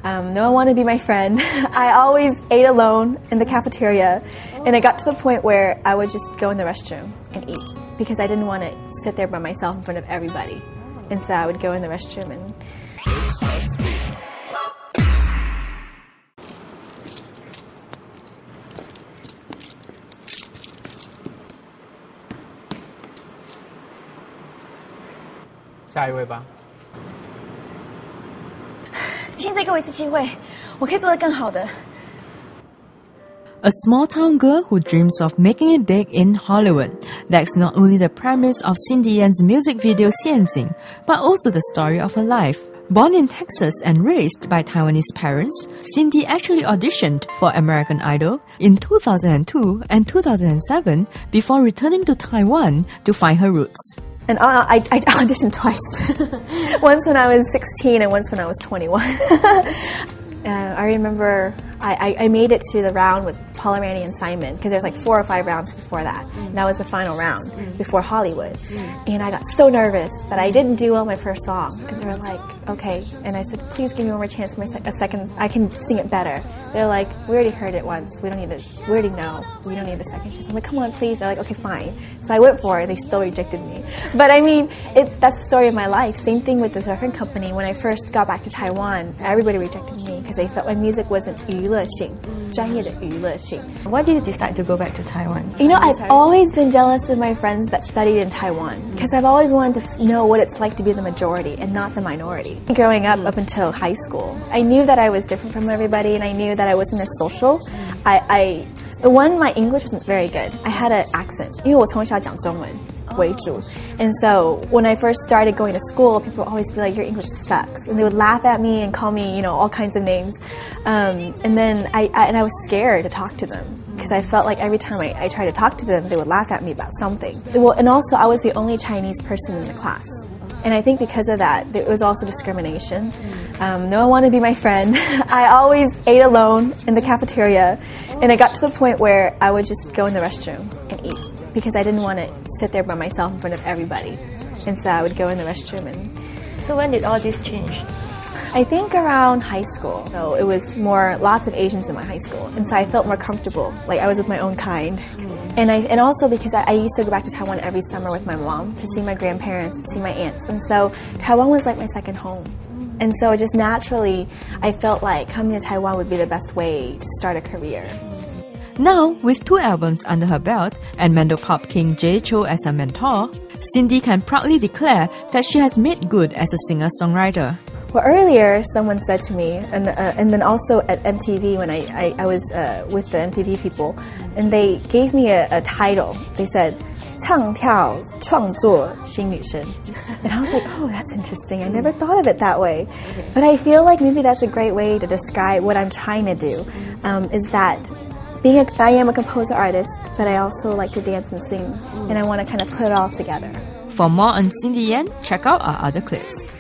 No one wanted to be my friend. I always ate alone in the cafeteria, and it got to the point where I would just go in the restroom and eat because I didn't want to sit there by myself in front of everybody. And so I would go in the restroom and... This must be. 下一位吧。请再给我一次机会，我可以做得更好的。 A small-town girl who dreams of making it big in Hollywood. That's not only the premise of Cindy Yan's music video 陷阱, but also the story of her life. Born in Texas and raised by Taiwanese parents, Cindy actually auditioned for American Idol in 2002 and 2007 before returning to Taiwan to find her roots. And I auditioned twice. Once when I was 16 and once when I was 21. I remember I made it to the round with Paula, Randy, and Simon because there's like 4 or 5 rounds before that. And that was the final round before Hollywood. And I got so nervous that I didn't do well my first song. And they were like, okay. And I said, please give me one more chance for a second. I can sing it better. They're like, we already heard it once. We already know. We don't need a second chance. I'm like, come on, please. They're like, okay, fine. So I went for it. They still rejected me. But I mean, that's the story of my life. Same thing with this record company. When I first got back to Taiwan, everybody rejected me because they felt my music wasn't 娱乐性, 专业的娱乐性. Why did you decide to go back to Taiwan? You know, I've always been jealous of my friends that studied in Taiwan because I've always wanted to know what it's like to be the majority and not the minority. Growing up until high school, I knew that I was different from everybody and I knew that I wasn't as social. My English wasn't very good. I had an accent. 因为我从小讲中文为主. And so when I first started going to school, people would always be like, your English sucks. And they would laugh at me and call me, all kinds of names. And then I was scared to talk to them because I felt like every time I tried to talk to them, they would laugh at me about something. Well, and also I was the only Chinese person in the class. And I think because of that, it was also discrimination. No one wanted to be my friend. I always ate alone in the cafeteria. And it got to the point where I would just go in the restroom and eat because I didn't want to sit there by myself in front of everybody. And so I would go in the restroom and... So when did all this change? I think around high school. So it was lots of Asians in my high school. And so I felt more comfortable, like I was with my own kind. And also because I used to go back to Taiwan every summer with my mom to see my grandparents, to see my aunts. And so Taiwan was like my second home. And so just naturally, I felt like coming to Taiwan would be the best way to start a career. Now, with 2 albums under her belt and Mando Pop King Jay Chou as her mentor, Cindy can proudly declare that she has made good as a singer-songwriter. Well, earlier, someone said to me, and then also at MTV when I was with the MTV people, and they gave me a title. They said, 唱跳创作新女生. And I was like, oh, that's interesting. I never thought of it that way. But I feel like maybe that's a great way to describe what I'm trying to do, is that I am a composer artist, but I also like to dance and sing, and I want to kind of put it all together. For more on Cindy Yan, check out our other clips.